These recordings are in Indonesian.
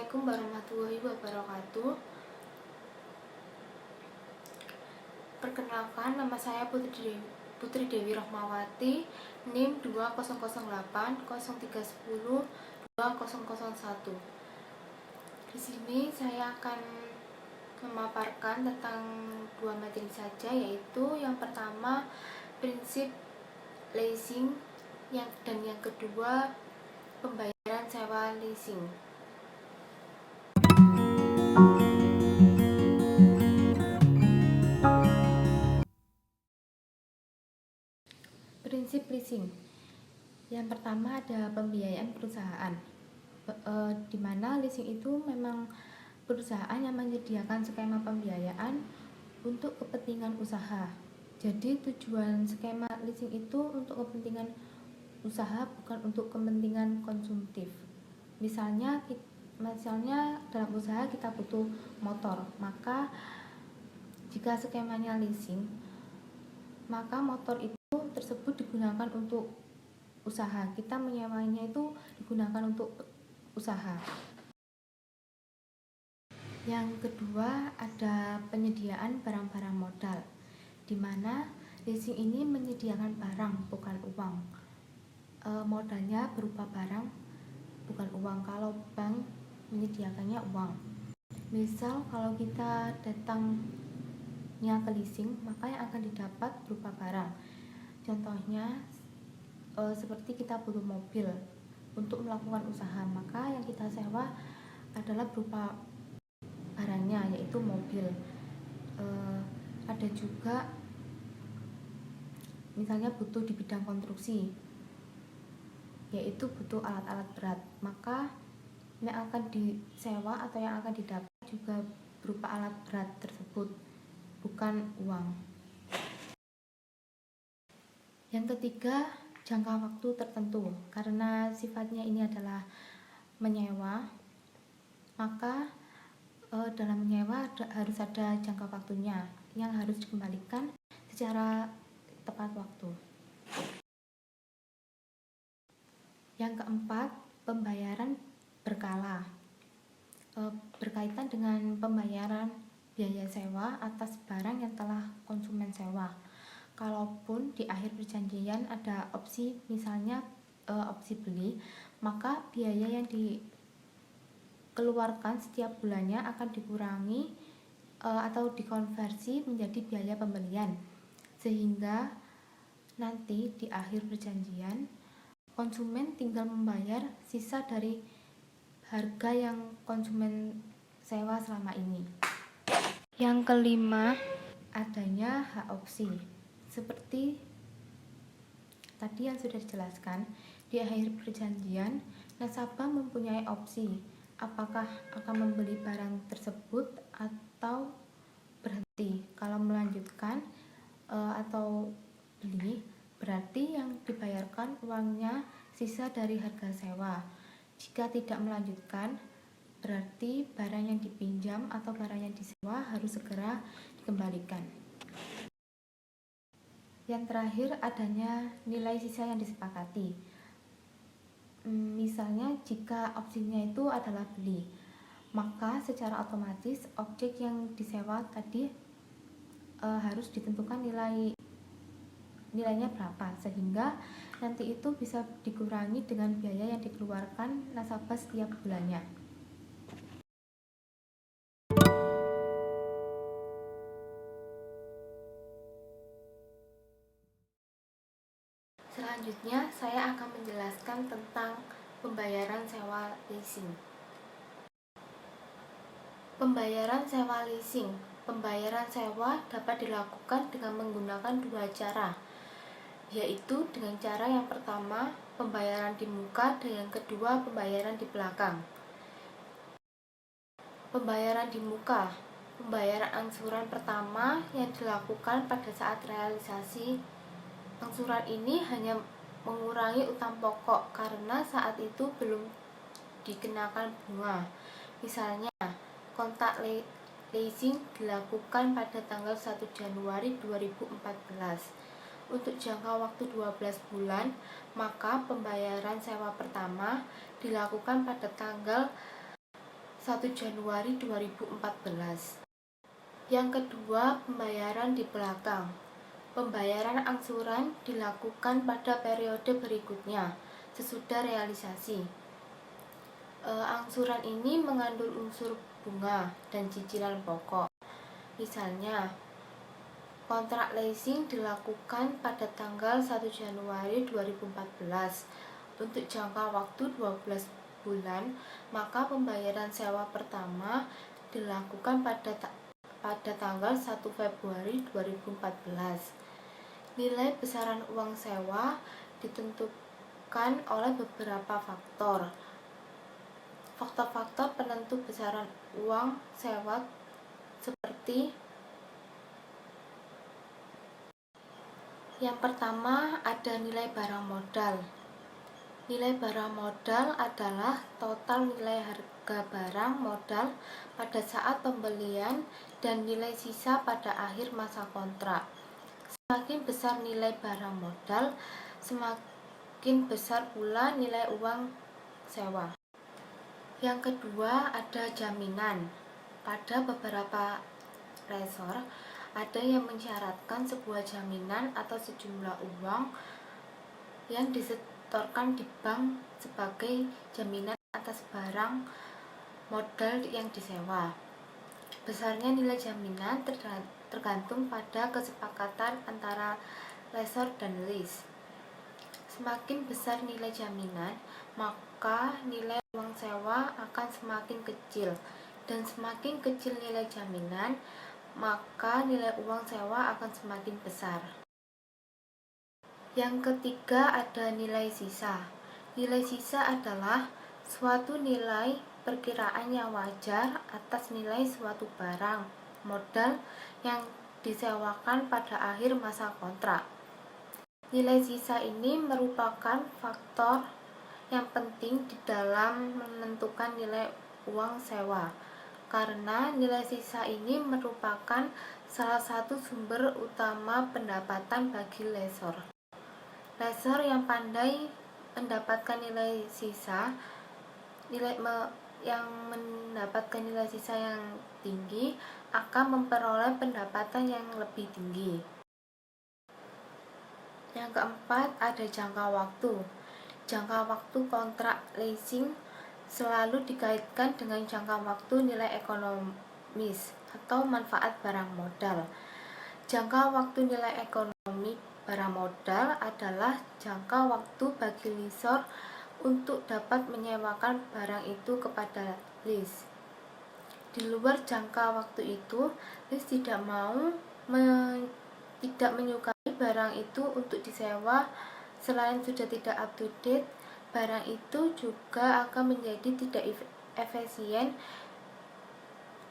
Assalamualaikum warahmatullahi wabarakatuh. Perkenalkan, nama saya Putri Dewi Rahmawati, NIM 200803102001. Di sini saya akan memaparkan tentang dua materi saja, yaitu yang pertama prinsip leasing dan yang kedua pembayaran sewa leasing. Prinsip leasing. Yang pertama ada pembiayaan perusahaan, di mana leasing itu memang perusahaan yang menyediakan skema pembiayaan untuk kepentingan usaha. Jadi tujuan skema leasing itu untuk kepentingan usaha, bukan untuk kepentingan konsumtif. Misalnya dalam usaha kita butuh motor, maka jika skemanya leasing, maka motor itu tersebut digunakan untuk usaha. Kita menyewanya itu digunakan untuk usaha. Yang kedua ada penyediaan barang-barang modal, di mana leasing ini menyediakan barang bukan uang. Modalnya berupa barang bukan uang. Kalau bank menyediakannya uang. Misal kalau kita datangnya ke leasing, maka yang akan didapat berupa barang. Contohnya seperti kita butuh mobil untuk melakukan usaha, maka yang kita sewa adalah berupa barangnya, yaitu mobil. Ada juga misalnya butuh di bidang konstruksi, yaitu butuh alat-alat berat, maka yang akan disewa atau yang akan didapat juga berupa alat berat tersebut, bukan uang. Yang ketiga, jangka waktu tertentu. Karena sifatnya ini adalah menyewa, maka dalam menyewa harus ada jangka waktunya yang harus dikembalikan secara tepat waktu. Yang keempat, pembayaran berkala. Berkaitan dengan pembayaran biaya sewa atas barang yang telah konsumen sewa. Kalaupun di akhir perjanjian ada opsi, misalnya opsi beli, maka biaya yang dikeluarkan setiap bulannya akan dikurangi atau dikonversi menjadi biaya pembelian, sehingga nanti di akhir perjanjian konsumen tinggal membayar sisa dari harga yang konsumen sewa selama ini. Yang kelima, adanya hak opsi. Seperti tadi yang sudah dijelaskan, di akhir perjanjian nasabah mempunyai opsi apakah akan membeli barang tersebut atau berhenti. Kalau melanjutkan atau beli, berarti yang dibayarkan uangnya sisa dari harga sewa. Jika tidak melanjutkan, berarti barang yang dipinjam atau barang yang disewa harus segera dikembalikan. Yang terakhir, adanya nilai sisa yang disepakati. Misalnya jika opsinya itu adalah beli, maka secara otomatis objek yang disewa tadi harus ditentukan nilainya berapa, sehingga nanti itu bisa dikurangi dengan biaya yang dikeluarkan nasabah setiap bulannya. Selanjutnya saya akan menjelaskan tentang pembayaran sewa leasing. Pembayaran sewa leasing. Pembayaran sewa dapat dilakukan dengan menggunakan dua cara, yaitu dengan cara yang pertama pembayaran di muka dan yang kedua pembayaran di belakang. Pembayaran di muka, pembayaran angsuran pertama yang dilakukan pada saat realisasi. Angsuran ini hanya mengurangi utang pokok karena saat itu belum dikenakan bunga. Misalnya, kontrak leasing dilakukan pada tanggal 1 Januari 2014. Untuk jangka waktu 12 bulan, maka pembayaran sewa pertama dilakukan pada tanggal 1 1 Januari 2014. Yang kedua, pembayaran di belakang. Pembayaran angsuran dilakukan pada periode berikutnya sesudah realisasi. Angsuran ini mengandung unsur bunga dan cicilan pokok. Misalnya, kontrak leasing dilakukan pada tanggal 1 Januari 2014 untuk jangka waktu 12 bulan, maka pembayaran sewa pertama dilakukan pada tanggal 1 Februari 2014. Nilai besaran uang sewa ditentukan oleh beberapa faktor. Faktor-faktor penentu besaran uang sewa seperti: yang pertama, ada nilai barang modal. Nilai barang modal adalah total nilai harga barang modal pada saat pembelian dan nilai sisa pada akhir masa kontrak. Semakin besar nilai barang modal, semakin besar pula nilai uang sewa. Yang kedua, ada jaminan. Pada beberapa lessor, ada yang mensyaratkan sebuah jaminan atau sejumlah uang yang disetorkan di bank sebagai jaminan atas barang modal yang disewa. Besarnya nilai jaminan tergantung pada kesepakatan antara lessor dan lease. Semakin besar nilai jaminan, maka nilai uang sewa akan semakin kecil, dan semakin kecil nilai jaminan, maka nilai uang sewa akan semakin besar. Yang ketiga, ada nilai sisa. Nilai sisa adalah suatu nilai perkiraan yang wajar atas nilai suatu barang modal yang disewakan pada akhir masa kontrak. Nilai sisa ini merupakan faktor yang penting di dalam menentukan nilai uang sewa, karena nilai sisa ini merupakan salah satu sumber utama pendapatan bagi lessor. Lessor yang pandai mendapatkan nilai sisa yang tinggi akan memperoleh pendapatan yang lebih tinggi. Yang keempat, ada jangka waktu. Jangka waktu kontrak leasing selalu dikaitkan dengan jangka waktu nilai ekonomis atau manfaat barang modal. Jangka waktu nilai ekonomi barang modal adalah jangka waktu bagi lessor untuk dapat menyewakan barang itu kepada lease. Di luar jangka waktu itu, lease tidak menyukai barang itu untuk disewa. Selain sudah tidak up to date, barang itu juga akan menjadi tidak efisien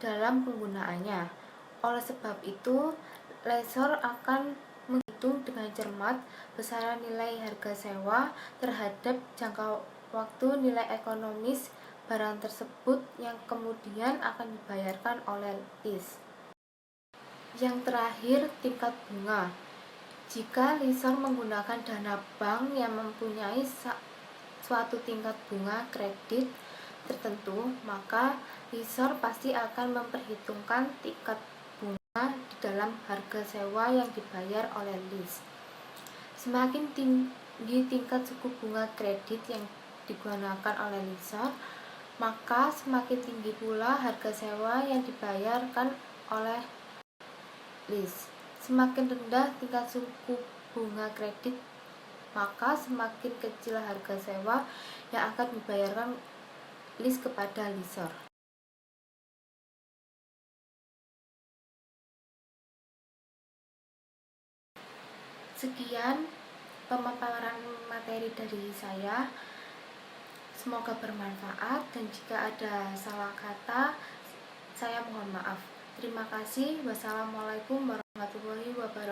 dalam penggunaannya. Oleh sebab itu, lessor akan menghitung dengan cermat besaran nilai harga sewa terhadap jangka waktu nilai ekonomis barang tersebut yang kemudian akan dibayarkan oleh lease. Yang terakhir, tingkat bunga. Jika lessor menggunakan dana bank yang mempunyai suatu tingkat bunga kredit tertentu, maka lessor pasti akan memperhitungkan tingkat bunga di dalam harga sewa yang dibayar oleh lease. Semakin tinggi tingkat suku bunga kredit yang digunakan oleh lessor, maka semakin tinggi pula harga sewa yang dibayarkan oleh lease. Semakin rendah tingkat suku bunga kredit, maka semakin kecil harga sewa yang akan dibayarkan lease kepada lessor. Sekian pemaparan materi dari saya. Semoga bermanfaat, dan jika ada salah kata, saya mohon maaf. Terima kasih. Wassalamualaikum warahmatullahi wabarakatuh.